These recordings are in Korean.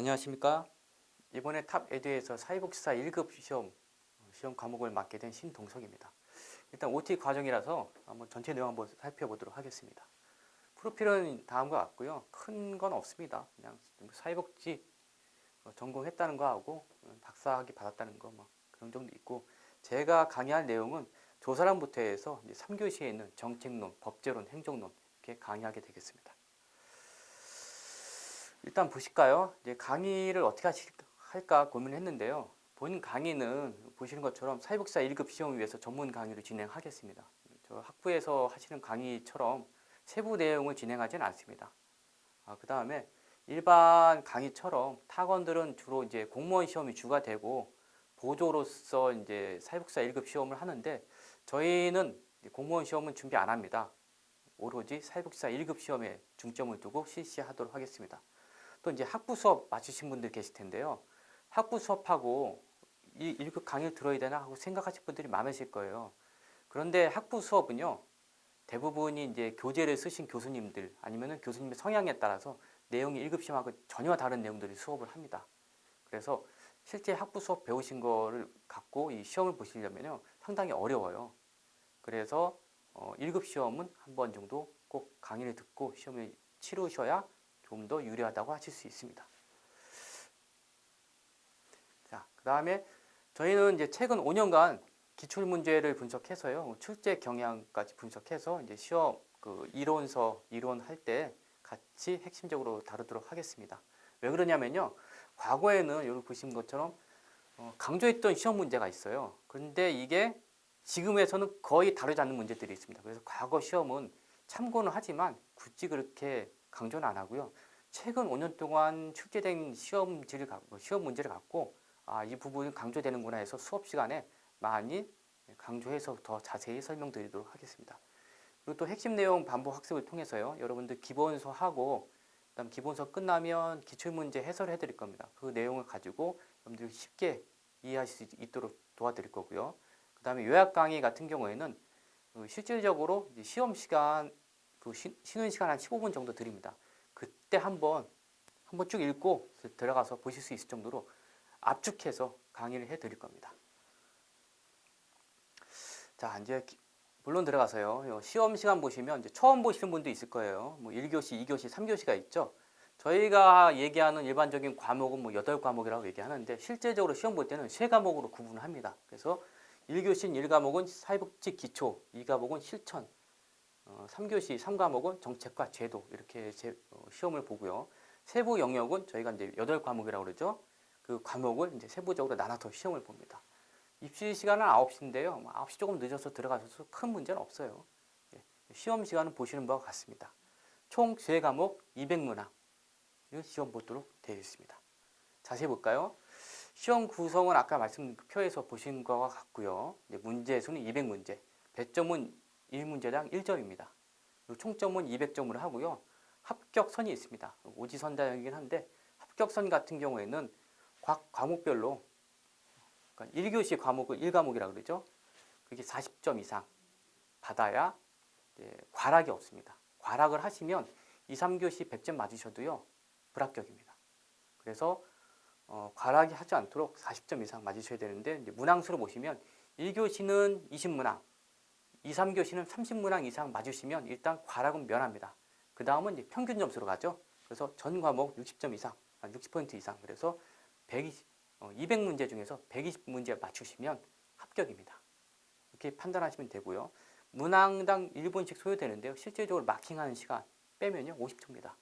안녕하십니까. 이번에 탑에듀에서 사회복지사 1급 시험 과목을 맡게 된 신동석입니다. 일단 OT 과정이라서 한번 전체 내용 한번 살펴보도록 하겠습니다. 프로필은 다음과 같고요. 큰 건 없습니다. 그냥 사회복지 전공했다는 거 하고 박사학위 받았다는 거 뭐 그런 정도 있고, 제가 강의할 내용은 조사람부터 해서 이제 3교시에 있는 정책론, 법제론, 행정론 이렇게 강의하게 되겠습니다. 일단 보실까요? 이제 강의를 어떻게 할까 고민을 했는데요. 본 강의는 보시는 것처럼 사회복지사 1급 시험을 위해서 전문 강의를 진행하겠습니다. 저 학부에서 하시는 강의처럼 세부 내용을 진행하지는 않습니다. 그 다음에 일반 강의처럼 학원들은 주로 이제 공무원 시험이 주가 되고 보조로서 이제 사회복지사 1급 시험을 하는데, 저희는 공무원 시험은 준비 안 합니다. 오로지 사회복지사 1급 시험에 중점을 두고 실시하도록 하겠습니다. 또 이제 학부 수업 마치신 분들 계실 텐데요. 학부 수업하고 이 1급 강의를 들어야 되나 하고 생각하실 분들이 많으실 거예요. 그런데 학부 수업은요, 대부분이 이제 교재를 쓰신 교수님들 아니면은 교수님의 성향에 따라서 내용이 1급 시험하고 전혀 다른 내용들을 수업을 합니다. 그래서 실제 학부 수업 배우신 거를 갖고 이 시험을 보시려면요, 상당히 어려워요. 그래서 1급 시험은 한 번 정도 꼭 강의를 듣고 시험을 치르셔야 좀 더 유리하다고 하실 수 있습니다. 자, 그 다음에 저희는 이제 최근 5년간 기출 문제를 분석해서요, 출제 경향까지 분석해서 이제 시험 이론서 이론할 때 같이 핵심적으로 다루도록 하겠습니다. 왜 그러냐면요, 과거에는 여기 보신 것처럼 강조했던 시험 문제가 있어요. 그런데 이게 지금에서는 거의 다루지 않는 문제들이 있습니다. 그래서 과거 시험은 참고는 하지만 굳이 그렇게 강조는 안 하고요. 최근 5년 동안 출제된 시험 문제를 갖고 이 부분이 강조되는구나 해서 수업 시간에 많이 강조해서 더 자세히 설명드리도록 하겠습니다. 그리고 또 핵심 내용 반복 학습을 통해서요, 여러분들 기본서 하고 그다음 기본서 끝나면 기출문제 해설해 드릴 겁니다. 그 내용을 가지고 여러분들이 쉽게 이해하실 수 있도록 도와드릴 거고요. 그 다음에 요약 강의 같은 경우에는 실질적으로 시험 시간, 쉬는 시간 한 15분 정도 드립니다. 그때 한번 쭉 읽고 들어가서 보실 수 있을 정도로 압축해서 강의를 해 드릴 겁니다. 자, 이제 본론 들어가서요. 시험 시간 보시면 이제 처음 보시는 분도 있을 거예요. 뭐 1교시, 2교시, 3교시가 있죠. 저희가 얘기하는 일반적인 과목은 뭐 8과목이라고 얘기하는데, 실제적으로 시험 볼 때는 3과목으로 구분을 합니다. 그래서 1교시는 1과목은 사회복지 기초, 2과목은 실천, 3교시 3과목은 정책과 제도, 이렇게 시험을 보고요. 세부 영역은 저희가 이제 8과목이라고 그러죠. 그 과목을 이제 세부적으로 나눠서 시험을 봅니다. 입시 시간은 9시인데요. 9시 조금 늦어서 들어가셔서 큰 문제는 없어요. 시험 시간은 보시는 바와 같습니다. 총 제 과목 200문항 시험 보도록 되어 있습니다. 자세히 볼까요? 시험 구성은 아까 표에서 보신 것과 같고요. 문제 수는 200문제, 배점은 1문제당 1점입니다. 총점은 200점으로 하고요. 합격선이 있습니다. 오지선다형이긴 한데, 합격선 같은 경우에는 각 과목별로, 그러니까 1교시 과목을 1과목이라고 그러죠. 그게 40점 이상 받아야 과락이 없습니다. 과락을 하시면 2, 3교시 100점 맞으셔도요, 불합격입니다. 그래서 과락이 하지 않도록 40점 이상 맞으셔야 되는데, 이제 문항수로 보시면 1교시는 20문항, 2, 3교시는 30문항 이상 맞으시면 일단 과락은 면합니다. 그 다음은 이제 평균 점수로 가죠. 그래서 전 과목 60점 이상, 60% 이상, 그래서 200문제 중에서 120문제 맞추시면 합격입니다. 이렇게 판단하시면 되고요. 문항당 1분씩 소요되는데요. 실질적으로 마킹하는 시간 빼면요, 50초입니다.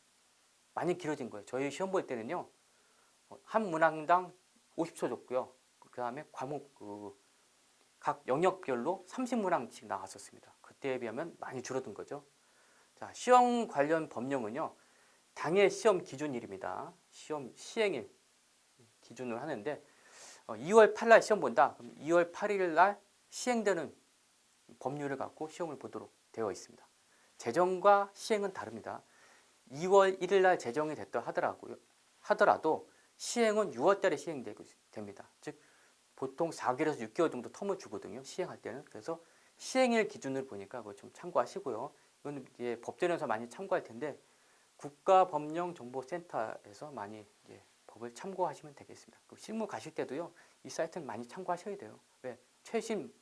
많이 길어진 거예요. 저희 시험 볼 때는요, 한 문항당 50초 줬고요. 그 다음에 과목 각 영역별로 30문항씩 나왔었습니다. 그때에 비하면 많이 줄어든 거죠. 자, 시험 관련 법령은요, 당일 시험 기준일입니다. 시험 시행일 기준으로 하는데, 2월 8일 시험 본다. 그럼 2월 8일 날 시행되는 법률을 갖고 시험을 보도록 되어 있습니다. 제정과 시행은 다릅니다. 2월 1일 날 제정이 됐다 하더라도 시행은 6월 달에 시행됩니다. 즉 보통 4개월에서 6개월 정도 텀을 주거든요, 시행할 때는. 그래서 시행일 기준을 보니까 그거 좀 참고하시고요. 이건 이제 법제련에서 많이 참고할 텐데, 국가법령정보센터에서 많이 법을 참고하시면 되겠습니다. 실무 가실 때도요, 이 사이트는 많이 참고하셔야 돼요. 왜? 최신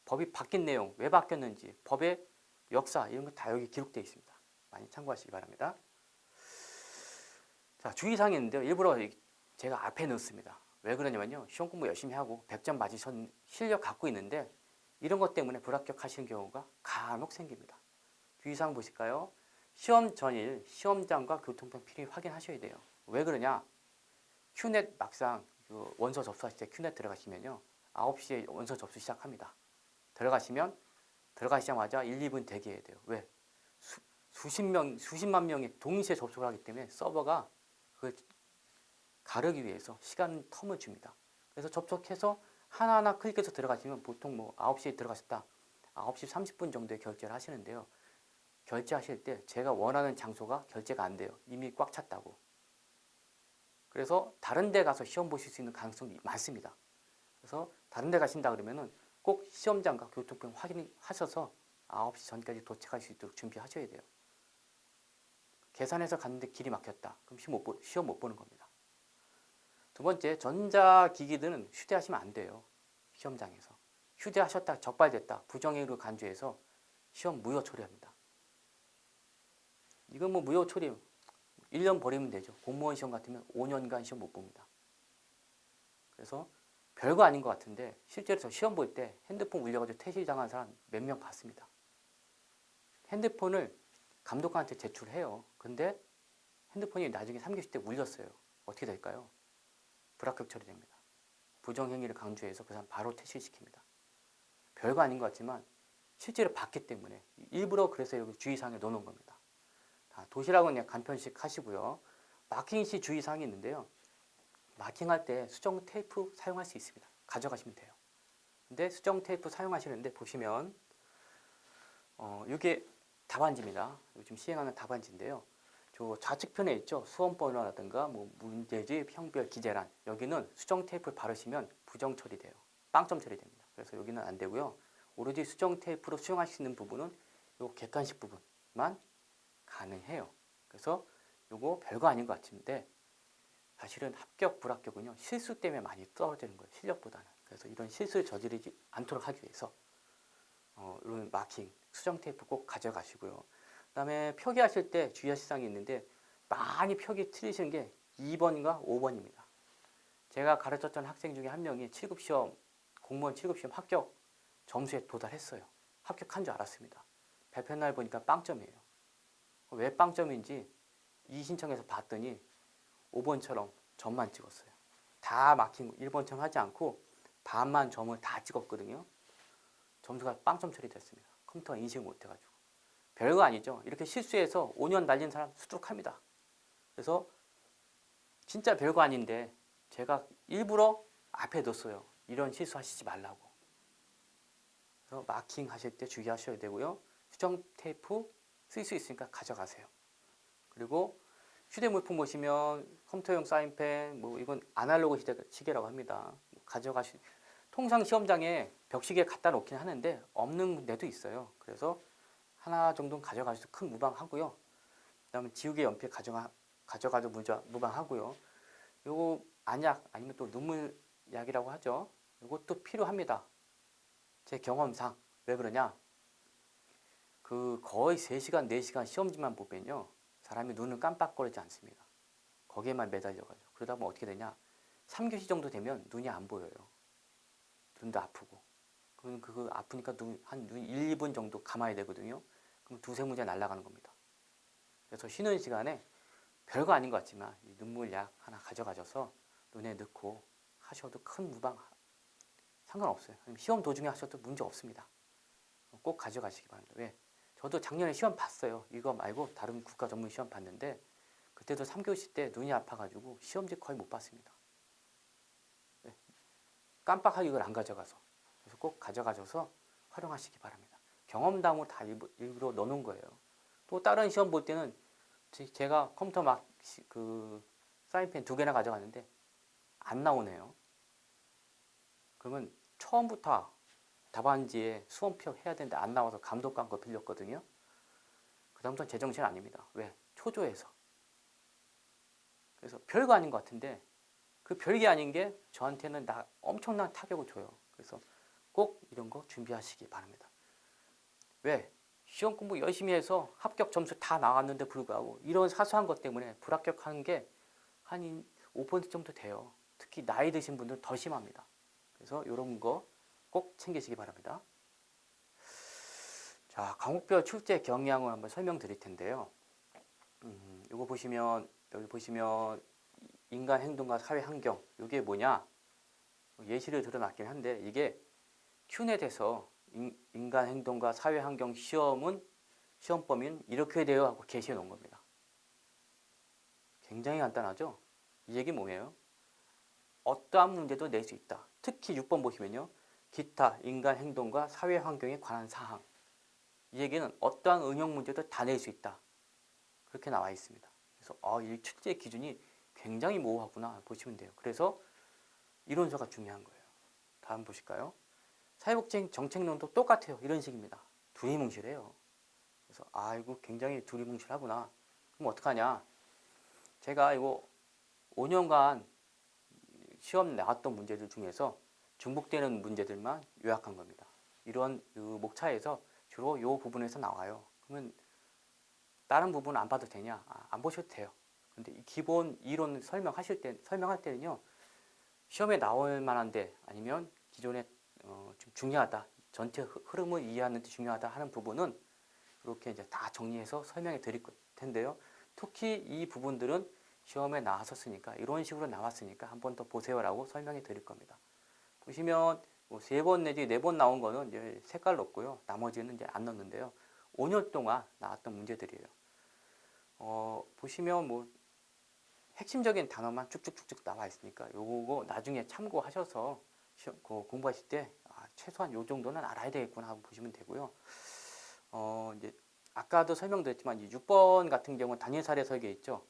법이 바뀐 내용, 왜 바뀌었는지, 법의 역사 이런 거 다 여기 기록되어 있습니다. 많이 참고하시기 바랍니다. 자, 주의사항이 있는데요. 일부러 제가 앞에 넣습니다. 왜 그러냐면요, 시험 공부 열심히 하고 100점 맞으신 실력 갖고 있는데 이런 것 때문에 불합격하시는 경우가 간혹 생깁니다. 주의사항 보실까요? 시험 전일 시험장과 교통편 필히 확인하셔야 돼요. 왜 그러냐? 큐넷 막상 원서 접수하실 때 큐넷 들어가시면요, 9시에 원서 접수 시작합니다. 들어가시자마자 1, 2분 대기해야 돼요. 왜? 수십만 명이 동시에 접속을 하기 때문에 서버가 그걸 가르기 위해서 시간 텀을 줍니다. 그래서 접속해서 하나하나 클릭해서 들어가시면 보통 뭐 9시에 들어가셨다, 9시 30분 정도에 결제를 하시는데요. 결제하실 때 제가 원하는 장소가 결제가 안 돼요. 이미 꽉 찼다고. 그래서 다른 데 가서 시험 보실 수 있는 가능성이 많습니다. 그래서 다른 데 가신다 그러면은 꼭 시험장과 교통편 확인하셔서 9시 전까지 도착할 수 있도록 준비하셔야 돼요. 계산해서 갔는데 길이 막혔다. 그럼 시험 못 보는 겁니다. 두 번째, 전자기기들은 휴대하시면 안 돼요. 시험장에서. 휴대하셨다, 적발됐다, 부정행위로 간주해서 시험 무효 처리합니다. 이건 뭐 무효 처리 1년 버리면 되죠. 공무원 시험 같으면 5년간 시험 못 봅니다. 그래서 별거 아닌 것 같은데 실제로 저 시험 볼 때 핸드폰 울려가지고 퇴실당한 사람 몇 명 봤습니다. 핸드폰을 감독관한테 제출해요. 근데 핸드폰이 나중에 3교시 때 울렸어요. 어떻게 될까요? 불합격 처리됩니다. 부정행위를 강조해서 그 사람 바로 퇴실시킵니다. 별거 아닌 것 같지만 실제로 봤기 때문에 일부러 그래서 여기 주의사항에 넣어놓은 겁니다. 도시락은 그냥 간편식 하시고요. 마킹 시 주의사항이 있는데요. 마킹할 때 수정 테이프 사용할 수 있습니다. 가져가시면 돼요. 근데 수정 테이프 사용하시는데 보시면 이게 답안지입니다. 요즘 시행하는 답안지인데요. 저 좌측편에 있죠. 수험번호라든가 뭐 문제집, 형별, 기재란. 여기는 수정 테이프를 바르시면 부정 처리돼요. 빵점 처리됩니다. 그래서 여기는 안 되고요. 오로지 수정 테이프로 수정할 수 있는 부분은 요 객관식 부분만 가능해요. 그래서 요거 별거 아닌 것 같은데 사실은 합격, 불합격은요, 실수 때문에 많이 떨어지는 거예요. 실력보다는. 그래서 이런 실수를 저지르지 않도록 하기 위해서 이런 마킹, 수정 테이프 꼭 가져가시고요. 그 다음에 표기하실 때 주의하실 사항이 있는데 많이 표기 틀리시는 게 2번과 5번입니다. 제가 가르쳤던 학생 중에 한 명이 7급 시험, 공무원 7급 시험 합격 점수에 도달했어요. 합격한 줄 알았습니다. 발표날 보니까 빵점이에요. 왜 빵점인지 이신청해서 봤더니 5번처럼 점만 찍었어요. 다 마킹 1번처럼 하지 않고 반만 점을 다 찍었거든요. 점수가 빵점 처리됐습니다. 컴퓨터가 인식을 못해가지고. 별거 아니죠. 이렇게 실수해서 5년 날린 사람 수두룩합니다. 그래서 진짜 별거 아닌데 제가 일부러 앞에 뒀어요. 이런 실수 하시지 말라고. 그래서 마킹 하실 때 주의하셔야 되고요. 수정 테이프 쓸 수 있으니까 가져가세요. 그리고 휴대물품 보시면 컴퓨터용 사인펜, 뭐 이건 아날로그 시계라고 합니다. 통상 시험장에 벽시계 갖다 놓긴 하는데 없는 데도 있어요. 그래서 하나 정도는 가져가셔도 큰 무방하고요. 그 다음에 지우개 연필 가져가도 무방하고요. 요거 안약 아니면 또 눈물 약이라고 하죠. 이것도 필요합니다. 제 경험상. 왜 그러냐? 거의 3시간, 4시간 시험지만 보면요, 사람이 눈을 깜빡거리지 않습니다. 거기에만 매달려가지고. 그러다 보면 어떻게 되냐? 3교시 정도 되면 눈이 안 보여요. 눈도 아프고. 그럼 그거 아프니까 한 1, 2분 정도 감아야 되거든요. 그럼 2-3문제 날아가는 겁니다. 그래서 쉬는 시간에 별거 아닌 것 같지만 이 눈물약 하나 가져가셔서 눈에 넣고 하셔도 큰 무방 상관없어요. 시험 도중에 하셔도 문제 없습니다. 꼭 가져가시기 바랍니다. 왜? 저도 작년에 시험 봤어요. 이거 말고 다른 국가 전문 시험 봤는데 그때도 3교시 때 눈이 아파가지고 시험지 거의 못 봤습니다. 네. 깜빡하게 이걸 안 가져가서. 그래서 꼭 가져가셔서 활용하시기 바랍니다. 경험담을 다 일부러 넣어놓은 거예요. 또 다른 시험 볼 때는 제가 컴퓨터 사인펜 2개나 가져갔는데 안 나오네요. 그러면 처음부터 답안지에 수험표 해야 되는데 안 나와서 감독관 거 빌렸거든요. 그 다음부터는 제정신 아닙니다. 왜? 초조해서. 그래서 별거 아닌 것 같은데 그 별게 아닌 게 저한테는 엄청난 타격을 줘요. 그래서 꼭 이런 거 준비하시기 바랍니다. 왜? 시험 공부 열심히 해서 합격 점수 다 나왔는데 불구하고 이런 사소한 것 때문에 불합격하는 게 한 5% 정도 돼요. 특히 나이 드신 분들은 더 심합니다. 그래서 이런 거 꼭 챙기시기 바랍니다. 자, 과목별 출제 경향을 한번 설명드릴 텐데요. 이거 보시면 여기 보시면 인간 행동과 사회 환경 이게 뭐냐 예시를 들어놨긴 한데 이게 큐넷에서 인간 행동과 사회 환경 시험은 시험 범위는 이렇게 돼요 하고 게시해 놓은 겁니다. 굉장히 간단하죠? 이 얘기 뭐예요? 어떠한 문제도 낼 수 있다. 특히 6번 보시면요. 기타 인간 행동과 사회 환경에 관한 사항. 이 얘기는 어떠한 응용 문제도 다 낼 수 있다. 그렇게 나와 있습니다. 그래서 이 출제 기준이 굉장히 모호하구나 보시면 돼요. 그래서 이론서가 중요한 거예요. 다음 보실까요? 사회복지 정책론도 똑같아요. 이런 식입니다. 두리뭉실해요. 그래서 이거 굉장히 두리뭉실하구나. 그럼 어떡하냐? 제가 이거 5년간 시험 나왔던 문제들 중에서 중복되는 문제들만 요약한 겁니다. 이런 목차에서 주로 이 부분에서 나와요. 그러면 다른 부분은 안 봐도 되냐? 안 보셔도 돼요. 근데 이 기본 이론 설명할 때는요. 시험에 나올 만한데 아니면 기존에 좀 중요하다. 전체 흐름을 이해하는 데 중요하다 하는 부분은 이렇게 이제 다 정리해서 설명해 드릴 텐데요. 특히 이 부분들은 시험에 나왔었으니까 이런 식으로 나왔으니까 한 번 더 보세요라고 설명해 드릴 겁니다. 보시면 뭐 3번 내지 4번 나온 거는 이제 색깔 넣고요. 나머지는 이제 안 넣는데요. 5년 동안 나왔던 문제들이에요. 보시면 뭐 핵심적인 단어만 쭉쭉쭉쭉 나와 있으니까 요거 나중에 참고하셔서 공부하실 때 최소한 요 정도는 알아야 되겠구나 하고 보시면 되고요. 이제 아까도 설명드렸지만 6번 같은 경우는 단일 사례 설계 있죠.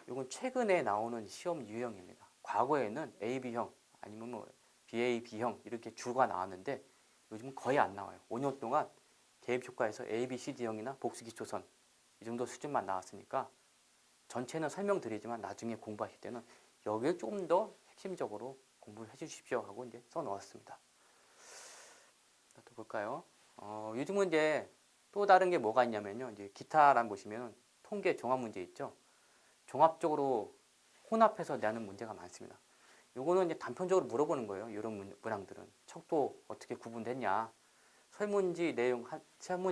이건 최근에 나오는 시험 유형입니다. 과거에는 AB형 아니면 뭐 BAB형 이렇게 주가 나왔는데 요즘은 거의 안 나와요. 5년 동안 대입효과에서 A, B, C, D형이나 복수기초선 이 정도 수준만 나왔으니까 전체는 설명드리지만 나중에 공부하실 때는 여기를 조금 더 핵심적으로 공부를 해주십시오 하고 이제 써놓았습니다. 또 볼까요? 요즘은 이제 또 다른 게 뭐가 있냐면요. 이제 기타란 보시면 통계 종합 문제 있죠. 종합적으로 혼합해서 내는 문제가 많습니다. 요거는 이제 단편적으로 물어보는 거예요. 이런 문항들은 척도 어떻게 구분됐냐, 설문지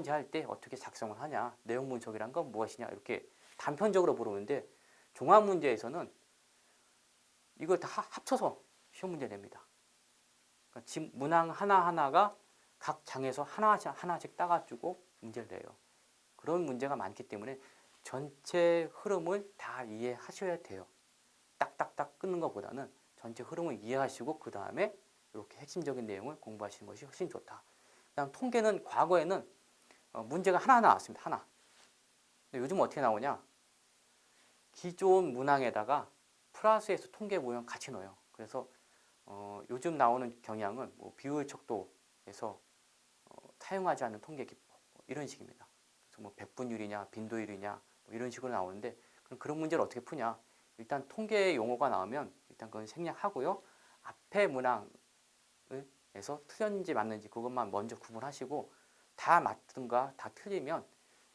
할 때 어떻게 작성을 하냐, 내용 분석이란 건 무엇이냐 이렇게 단편적으로 물어보는데 종합 문제에서는 이걸 다 합쳐서 시험 문제 냅니다. 그러니까 문항 하나하나가 각 장에서 하나씩 따가지고 문제를 내요. 그런 문제가 많기 때문에 전체 흐름을 다 이해하셔야 돼요. 딱딱딱 끊는 것보다는 전체 흐름을 이해하시고 그 다음에 이렇게 핵심적인 내용을 공부하시는 것이 훨씬 좋다. 그다음 통계는 과거에는 문제가 하나 나왔습니다. 하나. 근데 요즘 어떻게 나오냐? 기존 문항에다가 플러스에서 통계 모형 같이 넣어요. 그래서 요즘 나오는 경향은 뭐 비율 척도에서 사용하지 않는 통계 기법 이런 식입니다. 그래서 뭐 백분율이냐 빈도율이냐 뭐 이런 식으로 나오는데 그럼 그런 문제를 어떻게 푸냐? 일단 통계 용어가 나오면 일단 그건 생략하고요. 앞에 문항에서 틀렸는지 맞는지 그것만 먼저 구분하시고 다 맞든가 다 틀리면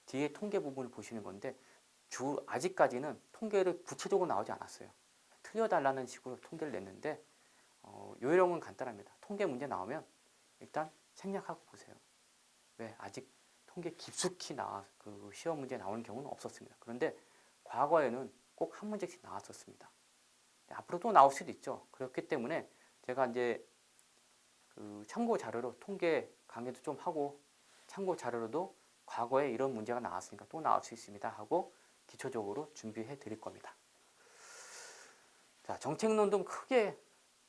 뒤에 통계 부분을 보시는 건데 아직까지는 통계를 구체적으로 나오지 않았어요. 틀려달라는 식으로 통계를 냈는데 요령은 간단합니다. 통계 문제 나오면 일단 생략하고 보세요. 왜? 아직 통계 깊숙이 그 시험 문제 나오는 경우는 없었습니다. 그런데 과거에는 꼭 한 문제씩 나왔었습니다. 앞으로 또 나올 수도 있죠. 그렇기 때문에 제가 이제 그 참고 자료로 통계 강의도 좀 하고 참고 자료로도 과거에 이런 문제가 나왔으니까 또 나올 수 있습니다 하고 기초적으로 준비해 드릴 겁니다. 자, 정책론도 크게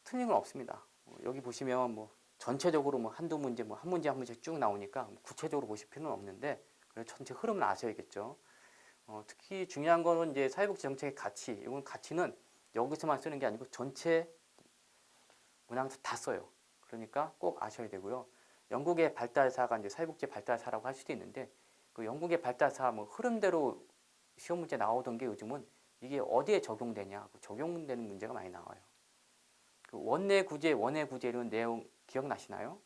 틀린 건 없습니다. 여기 보시면 뭐 전체적으로 뭐 한두 문제, 뭐 한 문제 한 문제 쭉 나오니까 구체적으로 보실 필요는 없는데 그래서 전체 흐름을 아셔야겠죠. 특히 중요한 거는 이제 사회복지 정책의 가치. 이건 가치는 여기서만 쓰는 게 아니고 전체 문항에서 다 써요. 그러니까 꼭 아셔야 되고요. 영국의 발달사가 이제 사회복지 발달사라고 할 수도 있는데 그 영국의 발달사 뭐 흐름대로 시험 문제 나오던 게 요즘은 이게 어디에 적용되냐? 적용되는 문제가 많이 나와요. 그 원내 구제 이런 내용 기억나시나요?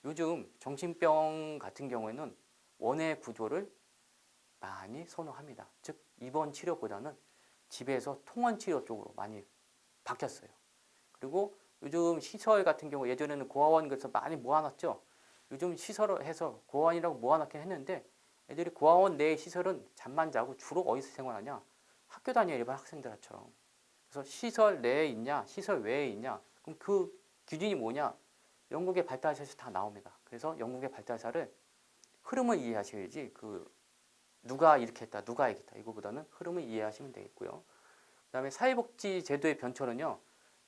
요즘 정신병 같은 경우에는 원외 구조를 많이 선호합니다. 즉 입원 치료보다는 집에서 통원 치료 쪽으로 많이 바뀌었어요. 그리고 요즘 시설 같은 경우 예전에는 고아원 그래서 많이 모아놨죠. 요즘 시설을 해서 고아원이라고 모아놨긴 했는데 애들이 고아원 내 시설은 잠만 자고 주로 어디서 생활하냐? 학교 다녀 일반 학생들처럼. 그래서 시설 내에 있냐, 시설 외에 있냐? 그럼 그 기준이 뭐냐? 영국의 발달사에서 다 나옵니다. 그래서 영국의 발달사를 흐름을 이해하셔야지 누가 이렇게 했다, 누가 이렇게 했다 이거보다는 흐름을 이해하시면 되겠고요. 그다음에 사회복지 제도의 변천은요.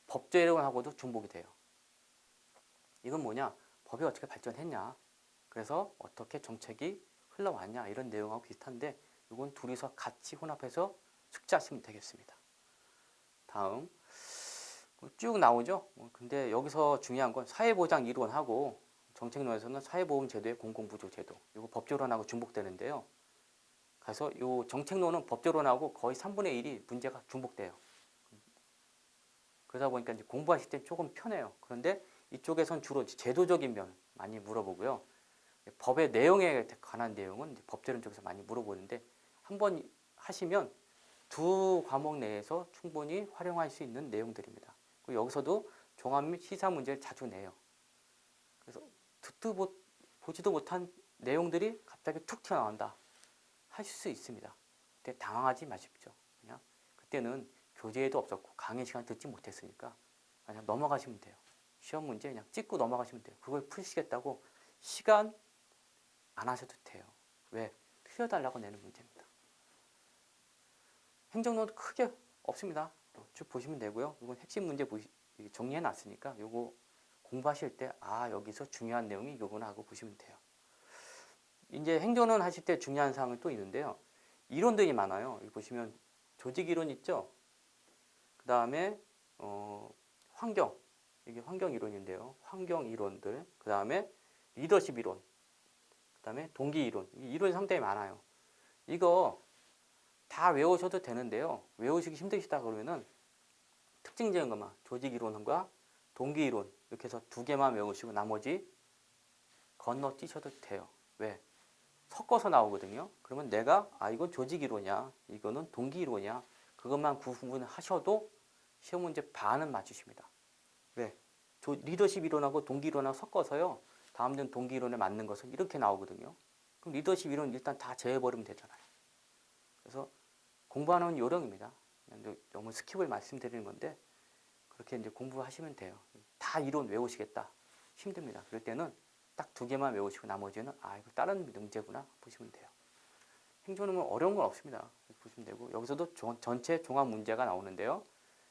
법제론하고도 중복이 돼요. 이건 뭐냐? 법이 어떻게 발전했냐? 그래서 어떻게 정책이 흘러왔냐? 이런 내용하고 비슷한데 이건 둘이서 같이 혼합해서 숙지하시면 되겠습니다. 다음 쭉 나오죠. 근데 여기서 중요한 건 사회보장 이론하고 정책론에서는 사회보험제도의 공공부조제도 이거 법제론하고 중복되는데요. 그래서 이 정책론은 법제론하고 거의 3분의 1이 문제가 중복돼요. 그러다 보니까 이제 공부하실 때 조금 편해요. 그런데 이쪽에선 주로 제도적인 면 많이 물어보고요. 법의 내용에 관한 내용은 법제론 쪽에서 많이 물어보는데 한번 하시면 두 과목 내에서 충분히 활용할 수 있는 내용들입니다. 그리고 여기서도 종합 및 시사 문제를 자주 내요. 그래서 보지도 못한 내용들이 갑자기 툭 튀어나온다. 하실 수 있습니다. 그때 당황하지 마십시오. 그냥 그때는 교재에도 없었고 강의 시간 듣지 못했으니까 그냥 넘어가시면 돼요. 시험 문제 그냥 찍고 넘어가시면 돼요. 그걸 풀시겠다고 시간 안 하셔도 돼요. 왜? 틀려달라고 내는 문제입니다. 행정론도 크게 없습니다. 쭉 보시면 되고요. 이건 핵심 문제 정리해 놨으니까 이거 공부하실 때 여기서 중요한 내용이 이거구나 하고 보시면 돼요. 이제 행정론 하실 때 중요한 사항은 또 있는데요. 이론들이 많아요. 여기 보시면 조직이론 있죠. 그 다음에 환경, 이게 환경 이론인데요. 환경 이론들, 그 다음에 리더십 이론, 그 다음에 동기 이론. 이론이 상당히 많아요. 이거 다 외우셔도 되는데요. 외우시기 힘드시다 그러면은 특징적인 것만 조직 이론과 동기 이론 이렇게 해서 두 개만 외우시고 나머지 건너뛰셔도 돼요. 왜? 섞어서 나오거든요. 그러면 내가 이건 조직 이론이야, 이거는 동기 이론이야. 그것만 구분하셔도 시험 문제 반은 맞추십니다. 왜? 리더십 이론하고 동기 이론하고 섞어서요. 다음 년 동기 이론에 맞는 것은 이렇게 나오거든요. 그럼 리더십 이론 일단 다 제외해버리면 되잖아요. 그래서 공부하는 요령입니다. 너무 스킵을 말씀드리는 건데 그렇게 이제 공부하시면 돼요. 다 이론 외우시겠다. 힘듭니다. 그럴 때는 딱 두 개만 외우시고 나머지는 이거 다른 문제구나 보시면 돼요. 행정은 어려운 건 없습니다. 보시면 되고 여기서도 전체 종합 문제가 나오는데요.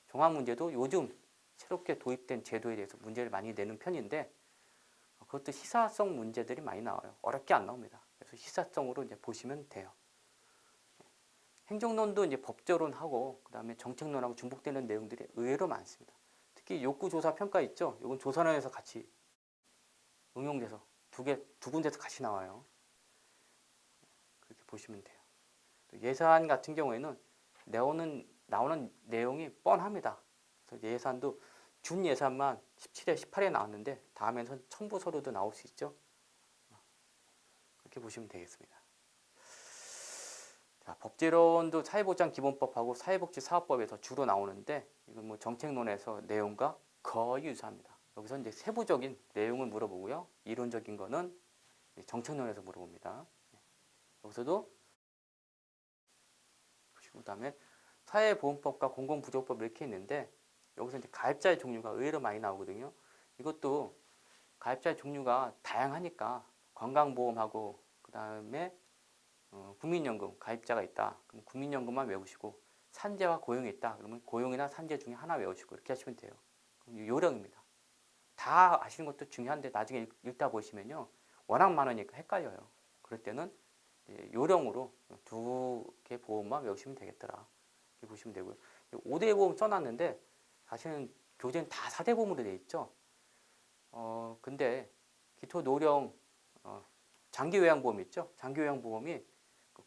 종합 문제도 요즘 새롭게 도입된 제도에 대해서 문제를 많이 내는 편인데 그것도 시사성 문제들이 많이 나와요. 어렵게 안 나옵니다. 그래서 시사성으로 이제 보시면 돼요. 행정론도 이제 법제론하고 그다음에 정책론하고 중복되는 내용들이 의외로 많습니다. 특히 욕구조사 평가 있죠. 이건 조선원에서 같이 응용돼서 두 군데서 같이 나와요. 그렇게 보시면 돼요. 예산 같은 경우에는 나오는 내용이 뻔합니다. 그래서 예산도 준 예산만 17회, 18회 나왔는데 다음에는 첨부 서류도 나올 수 있죠. 그렇게 보시면 되겠습니다. 자, 법제론도 사회보장 기본법하고 사회복지 사업법에서 주로 나오는데 이건 뭐 정책론에서 내용과 거의 유사합니다. 여기서 이제 세부적인 내용을 물어보고요. 이론적인 거는 정책론에서 물어봅니다. 여기서도 그다음에 사회보험법과 공공부조법 이렇게 있는데 여기서 이제 가입자의 종류가 의외로 많이 나오거든요. 이것도 가입자의 종류가 다양하니까 건강보험하고 그다음에 국민연금 가입자가 있다. 그럼 국민연금만 외우시고 산재와 고용이 있다. 그러면 고용이나 산재 중에 하나 외우시고 이렇게 하시면 돼요. 그럼 요령입니다. 다 아시는 것도 중요한데 나중에 읽다 보시면요. 워낙 많으니까 헷갈려요. 그럴 때는 요령으로 두 개 보험만 외우시면 되겠더라. 이렇게 보시면 되고요. 5대 보험 써놨는데 사실은 교재는 다 4대 보험으로 되어 있죠. 근데 기토노령 장기요양보험 있죠. 장기요양보험이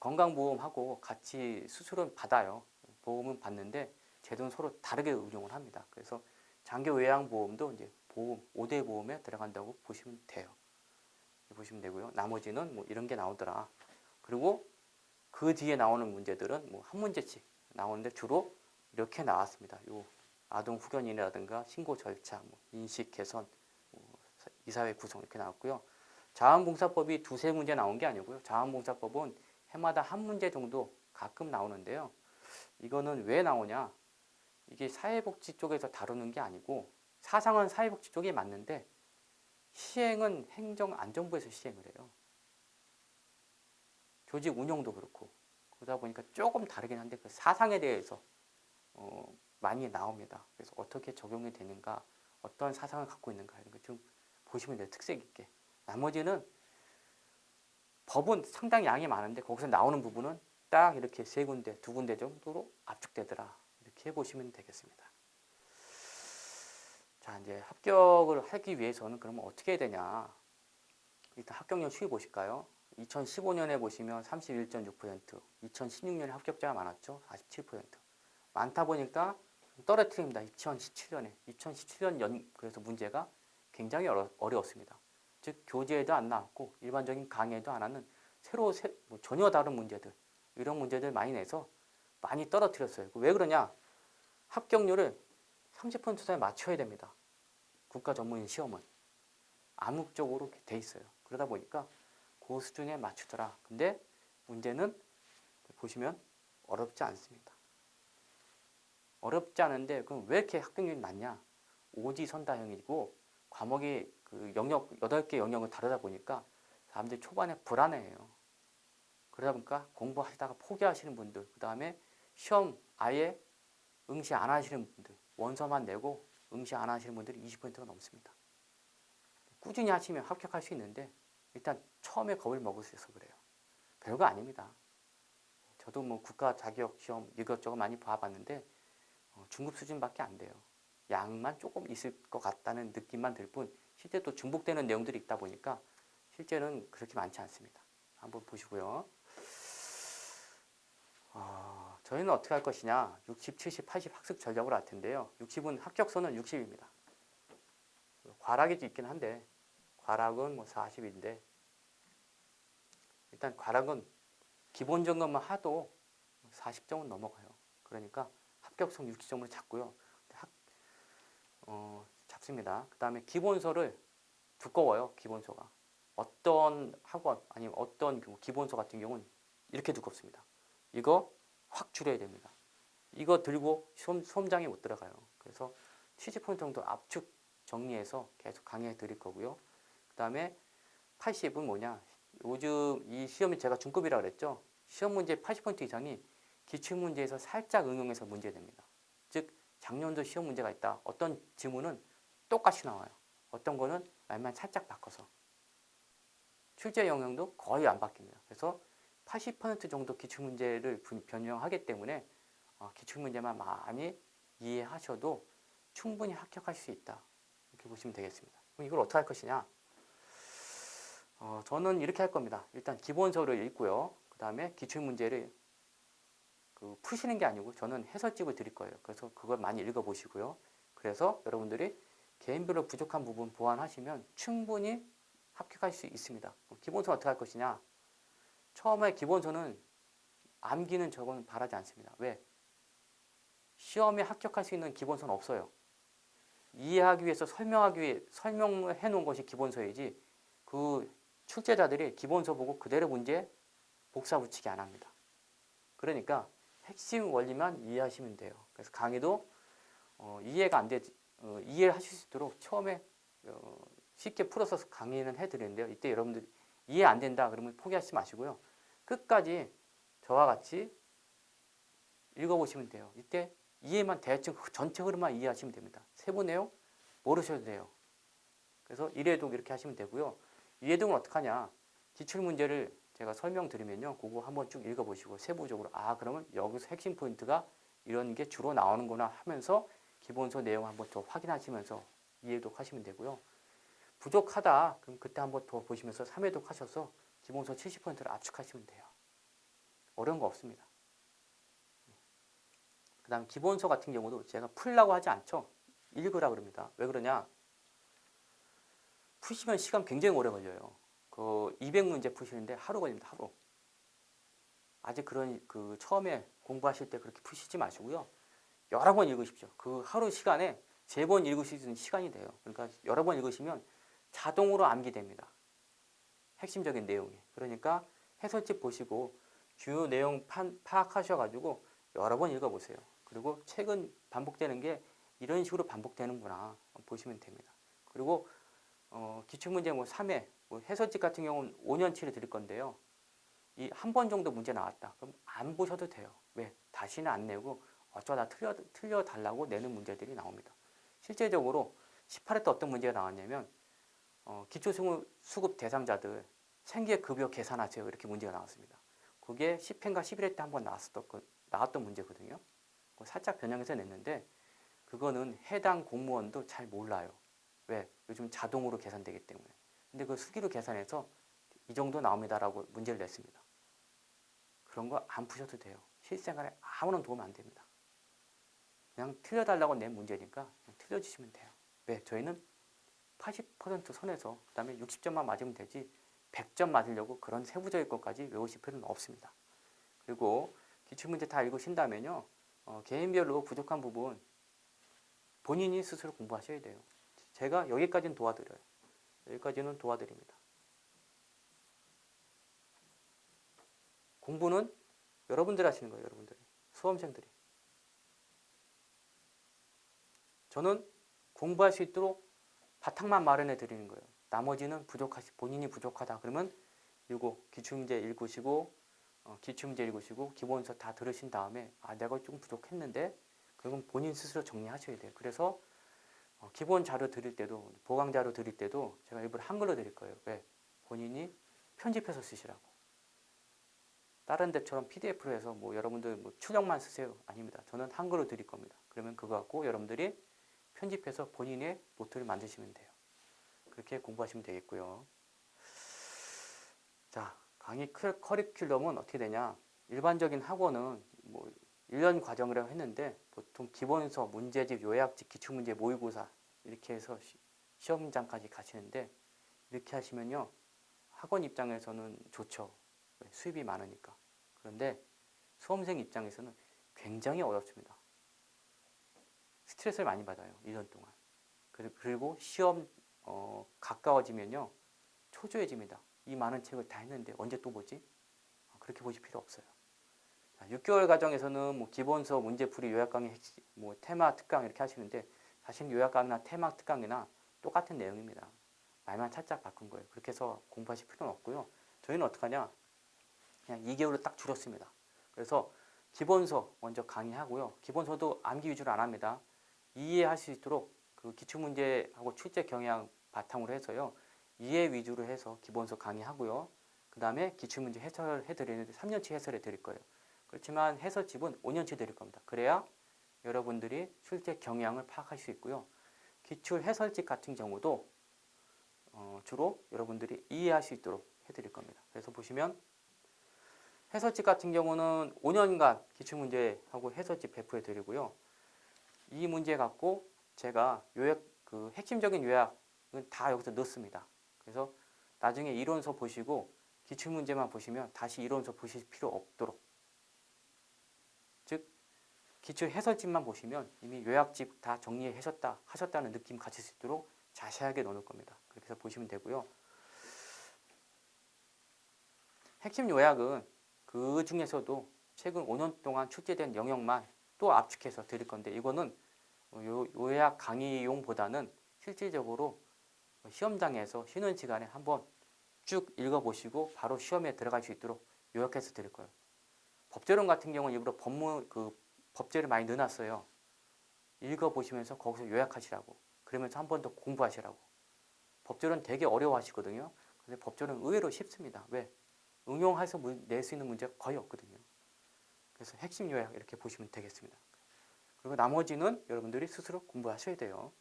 건강보험하고 같이 수술은 받아요. 보험은 받는데 제도는 서로 다르게 운용을 합니다. 그래서 장기요양보험도 이제 보험, 5대 보험에 들어간다고 보시면 돼요. 보시면 되고요. 나머지는 뭐 이런 게 나오더라. 그리고 그 뒤에 나오는 문제들은 뭐 한 문제씩 나오는데 주로 이렇게 나왔습니다. 요 아동 후견인이라든가 신고 절차, 뭐 인식 개선, 뭐 이사회 구성 이렇게 나왔고요. 자원봉사법이 두세 문제 나온 게 아니고요. 자원봉사법은 해마다 한 문제 정도 가끔 나오는데요. 이거는 왜 나오냐? 이게 사회복지 쪽에서 다루는 게 아니고 사상은 사회복지 쪽이 맞는데 시행은 행정안전부에서 시행을 해요. 조직 운영도 그렇고 그러다 보니까 조금 다르긴 한데 그 사상에 대해서 많이 나옵니다. 그래서 어떻게 적용이 되는가, 어떤 사상을 갖고 있는가 이런 거 좀 보시면 돼요. 특색 있게. 나머지는 법은 상당히 양이 많은데 거기서 나오는 부분은 딱 이렇게 세 군데, 두 군데 정도로 압축되더라. 이렇게 해보시면 되겠습니다. 자, 이제 합격을 하기 위해서는 그러면 어떻게 해야 되냐? 일단 합격률 추이 보실까요? 2015년에 보시면 31.6%, 2016년에 합격자가 많았죠? 47%. 많다 보니까 떨어뜨립니다. 2017년 그래서 문제가 굉장히 어려웠습니다. 즉 교재에도 안 나왔고 일반적인 강의에도 안 하는 뭐 전혀 다른 문제들 이런 문제들 많이 내서 많이 떨어뜨렸어요. 왜 그러냐? 합격률을 30% 선에 맞춰야 됩니다. 국가 전문인 시험은 암묵적으로 돼 있어요. 그러다 보니까 그 수준에 맞추더라. 근데 문제는 보시면 어렵지 않습니다. 어렵지 않은데 그럼 왜 이렇게 합격률이 낮냐? 오지선다형이고 과목이 그 영역 8개 영역을 다르다 보니까 사람들이 초반에 불안해해요. 그러다 보니까 공부하시다가 포기하시는 분들, 그 다음에 시험 아예 응시 안 하시는 분들, 원서만 내고 응시 안 하시는 분들이 20%가 넘습니다. 꾸준히 하시면 합격할 수 있는데 일단 처음에 겁을 먹으셔서 그래요. 별거 아닙니다. 저도 뭐 국가 자격 시험 이것저것 많이 봐봤는데 중급 수준밖에 안 돼요. 양만 조금 있을 것 같다는 느낌만 들 뿐 실제 또 중복되는 내용들이 있다 보니까 실제는 그렇게 많지 않습니다. 한번 보시고요. 저희는 어떻게 할 것이냐 60, 70, 80 학습 전략으로 할 텐데요. 60은 합격선은 60입니다. 과락이 있긴 한데 과락은 뭐 40인데 일단 과락은 기본적인 것만 하도 40점은 넘어가요. 그러니까 합격선 60점으로 잡고요. 잡습니다. 그 다음에 기본서를 두꺼워요. 기본서가. 어떤 학원 아니면 어떤 기본서 같은 경우는 이렇게 두껍습니다. 이거 확 줄여야 됩니다. 이거 들고 수험장에 못 들어가요. 그래서 70% 정도 압축 정리해서 계속 강의해 드릴 거고요. 그 다음에 80은 뭐냐? 요즘 이 시험이 제가 중급이라고 그랬죠. 시험 문제 80% 이상이 기출문제에서 살짝 응용해서 문제됩니다. 즉 작년도 시험 문제가 있다. 어떤 지문은 똑같이 나와요. 어떤 거는 말만 살짝 바꿔서. 출제 영역도 거의 안 바뀝니다. 그래서 80% 정도 기출문제를 변경하기 때문에 기출문제만 많이 이해하셔도 충분히 합격할 수 있다. 이렇게 보시면 되겠습니다. 그럼 이걸 어떻게 할 것이냐? 저는 이렇게 할 겁니다. 일단 기본서를 읽고요. 그 다음에 기출문제를 푸시는 게 아니고 저는 해설집을 드릴 거예요. 그래서 그걸 많이 읽어보시고요. 그래서 여러분들이 개인별로 부족한 부분 보완하시면 충분히 합격할 수 있습니다. 기본서는 어떻게 할 것이냐? 처음에 기본서는 암기는 저건 바라지 않습니다. 왜? 시험에 합격할 수 있는 기본서는 없어요. 이해하기 위해서 설명을 해놓은 것이 기본서이지 그 출제자들이 기본서 보고 그대로 문제 복사 붙이기 안 합니다. 그러니까 핵심 원리만 이해하시면 돼요. 그래서 강의도 이해가 안 되지 이해를 하실 수 있도록 처음에 쉽게 풀어서 강의는 해드리는데요. 이때 여러분들 이해 안 된다 그러면 포기하지 마시고요. 끝까지 저와 같이 읽어보시면 돼요. 이때 이해만 대충 전체 흐름만 이해하시면 됩니다. 세부 내용 모르셔도 돼요. 그래서 1회독 이렇게 하시면 되고요. 2회독은 어떻게 하냐? 기출문제를 제가 설명드리면요. 그거 한번 쭉 읽어보시고 세부적으로 그러면 여기서 핵심 포인트가 이런 게 주로 나오는구나 하면서 기본서 내용 한번 더 확인하시면서 2회독 하시면 되고요. 부족하다 그럼 그때 한번 더 보시면서 3회독 하셔서 기본서 70%를 압축하시면 돼요. 어려운 거 없습니다. 그 다음 기본서 같은 경우도 제가 풀라고 하지 않죠. 읽으라 그럽니다. 왜 그러냐? 푸시면 시간 굉장히 오래 걸려요. 그 200문제 푸시는데 하루 걸립니다. 하루. 아직 그 처음에 공부하실 때 그렇게 푸시지 마시고요. 여러 번 읽으십시오. 그 하루 시간에 3번 읽으실 수 있는 시간이 돼요. 그러니까 여러 번 읽으시면 자동으로 암기됩니다. 핵심적인 내용이. 그러니까 해설집 보시고 주요 내용 파악하셔가지고 여러 번 읽어보세요. 그리고 책은 반복되는 게 이런 식으로 반복되는구나 보시면 됩니다. 그리고 기출문제 뭐 3회, 뭐 해설집 같은 경우는 5년치를 드릴 건데요. 이 한 번 정도 문제 나왔다. 그럼 안 보셔도 돼요. 왜? 다시는 안 내고 어쩌다 틀려달라고 내는 문제들이 나옵니다. 실제적으로 18회 때 어떤 문제가 나왔냐면 기초수급 대상자들 생계급여 계산하세요. 이렇게 문제가 나왔습니다. 그게 10회인가 11회 때 한번 나왔던 문제거든요. 살짝 변형해서 냈는데 그거는 해당 공무원도 잘 몰라요. 왜? 요즘 자동으로 계산되기 때문에. 근데 그 수기로 계산해서 이 정도 나옵니다라고 문제를 냈습니다. 그런 거 안 푸셔도 돼요. 실생활에 아무런 도움 안 됩니다. 그냥 틀려달라고 낸 문제니까 그냥 틀려주시면 돼요. 왜? 저희는 80% 선에서 그 다음에 60점만 맞으면 되지 100점 맞으려고 그런 세부적인 것까지 외우실 필요는 없습니다. 그리고 기출문제 다 읽으신다면요. 개인별로 부족한 부분 본인이 스스로 공부하셔야 돼요. 제가 여기까지는 도와드려요. 여기까지는 도와드립니다. 공부는 여러분들 하시는 거예요. 여러분들이. 수험생들이. 저는 공부할 수 있도록 바탕만 마련해 드리는 거예요. 나머지는 본인이 부족하다. 그러면 이거 기출문제 읽으시고 기출문제 읽으시고 기본서 다 들으신 다음에 내가 좀 부족했는데 그러면 본인 스스로 정리하셔야 돼요. 그래서 기본 자료 드릴 때도 보강 자료 드릴 때도 제가 일부러 한글로 드릴 거예요. 왜? 본인이 편집해서 쓰시라고. 다른 데처럼 PDF로 해서 뭐 여러분들 뭐 출력만 쓰세요. 아닙니다. 저는 한글로 드릴 겁니다. 그러면 그거 갖고 여러분들이 편집해서 본인의 노트를 만드시면 돼요. 그렇게 공부하시면 되겠고요. 자, 강의 커리큘럼은 어떻게 되냐? 일반적인 학원은 뭐 1년 과정이라고 했는데 보통 기본서, 문제집, 요약집, 기출문제, 모의고사 이렇게 해서 시험장까지 가시는데 이렇게 하시면요. 학원 입장에서는 좋죠. 수입이 많으니까. 그런데 수험생 입장에서는 굉장히 어렵습니다. 스트레스를 많이 받아요. 1년 동안. 그리고 시험 가까워지면요. 초조해집니다. 이 많은 책을 다 했는데 언제 또 보지? 그렇게 보실 필요 없어요. 6개월 과정에서는 뭐 기본서, 문제풀이, 요약 강의, 뭐 테마, 특강 이렇게 하시는데 사실 요약 강의나 테마, 특강이나 똑같은 내용입니다. 말만 살짝 바꾼 거예요. 그렇게 해서 공부하실 필요는 없고요. 저희는 어떻게 하냐? 그냥 2개월로 딱 줄였습니다. 그래서 기본서 먼저 강의하고요. 기본서도 암기 위주로 안 합니다. 이해할 수 있도록 그 기출문제하고 출제 경향 바탕으로 해서요. 이해 위주로 해서 기본서 강의하고요. 그 다음에 기출문제 해설해 드리는데 3년치 해설해 드릴 거예요. 그렇지만 해설집은 5년치 드릴 겁니다. 그래야 여러분들이 출제 경향을 파악할 수 있고요. 기출 해설집 같은 경우도 주로 여러분들이 이해할 수 있도록 해드릴 겁니다. 그래서 보시면 해설집 같은 경우는 5년간 기출문제하고 해설집 배포해 드리고요. 이 문제 갖고 제가 핵심적인 요약은 다 여기서 넣습니다. 그래서 나중에 이론서 보시고 기출문제만 보시면 다시 이론서 보실 필요 없도록, 즉 기출 해설집만 보시면 이미 요약집 다 하셨다는 느낌 가질 수 있도록 자세하게 넣어놓을 겁니다. 그렇게 해서 보시면 되고요. 핵심 요약은 그 중에서도 최근 5년 동안 출제된 영역만 또 압축해서 드릴 건데 이거는 요약 강의용보다는 실질적으로 시험장에서 쉬는 시간에 한번 쭉 읽어보시고 바로 시험에 들어갈 수 있도록 요약해서 드릴 거예요. 법제론 같은 경우는 일부러 법제를 많이 넣어놨어요. 읽어보시면서 거기서 요약하시라고. 그러면서 한 번 더 공부하시라고. 법제론 되게 어려워하시거든요. 근데 법제론 의외로 쉽습니다. 왜? 응용해서 낼 수 있는 문제가 거의 없거든요. 그래서 핵심 요약 이렇게 보시면 되겠습니다. 그리고 나머지는 여러분들이 스스로 공부하셔야 돼요.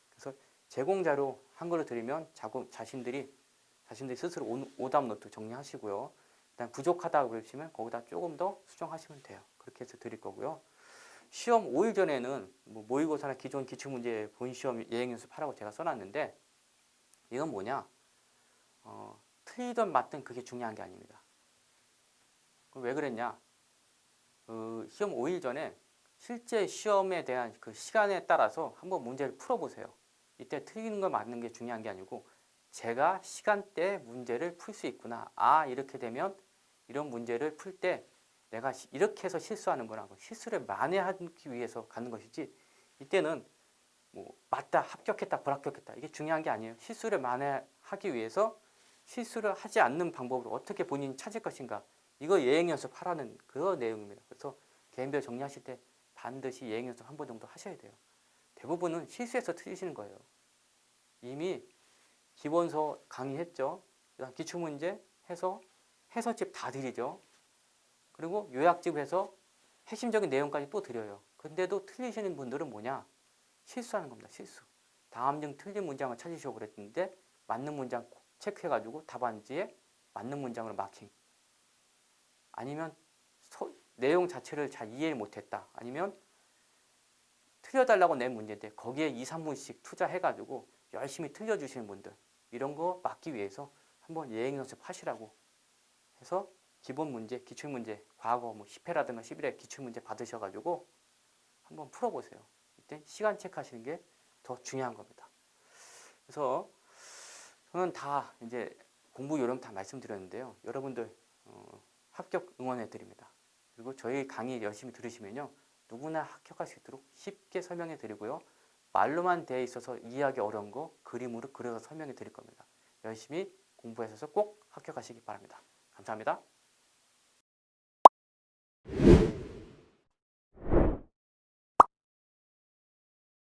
그래서 제공 자료 한글로 드리면 자신들이 스스로 오답 노트 정리하시고요. 일단 부족하다고 그러시면 거기다 조금 더 수정하시면 돼요. 그렇게 해서 드릴 거고요. 시험 5일 전에는 뭐 모의고사나 기존 기출문제 본시험 예행연습하라고 제가 써놨는데 이건 뭐냐? 틀리든 맞든 그게 중요한 게 아닙니다. 왜 그랬냐? 시험 5일 전에 실제 시험에 대한 그 시간에 따라서 한번 문제를 풀어보세요. 이때 틀리는 걸 맞는 게 중요한 게 아니고 제가 시간대에 문제를 풀 수 있구나. 아, 이렇게 되면 이런 문제를 풀 때 내가 이렇게 해서 실수하는구나. 실수를 만회하기 위해서 가는 것이지 이때는 뭐 맞다, 합격했다, 불합격했다. 이게 중요한 게 아니에요. 실수를 만회하기 위해서 실수를 하지 않는 방법으로 어떻게 본인이 찾을 것인가. 이거 예행 연습하라는 그 내용입니다. 그래서 개인별 정리하실 때 반드시 예행 연습 한 번 정도 하셔야 돼요. 대부분은 실수해서 틀리시는 거예요. 이미 기본서 강의했죠. 기출문제 해서 해설집 다 드리죠. 그리고 요약집 해서 핵심적인 내용까지 또 드려요. 근데도 틀리시는 분들은 뭐냐? 실수하는 겁니다. 실수. 다음 중 틀린 문장을 찾으시고 그랬는데 맞는 문장 체크해가지고 답안지에 맞는 문장으로 마킹. 아니면 내용 자체를 잘 이해 못했다. 아니면 틀려달라고 낸 문제인데 거기에 2, 3분씩 투자해가지고 열심히 틀려주시는 분들 이런 거 막기 위해서 한번 예행 연습 하시라고 해서 기본 문제, 기출문제, 과거 뭐 10회라든가 11회 기출문제 받으셔가지고 한번 풀어보세요. 이때 시간 체크하시는 게 더 중요한 겁니다. 그래서 저는 다 이제 공부 요령 다 말씀드렸는데요. 여러분들 합격 응원해 드립니다. 그리고 저희 강의 열심히 들으시면요. 누구나 합격할 수 있도록 쉽게 설명해 드리고요. 말로만 돼 있어서 이해하기 어려운 거 그림으로 그려서 설명해 드릴 겁니다. 열심히 공부하셔서 꼭 합격하시기 바랍니다. 감사합니다.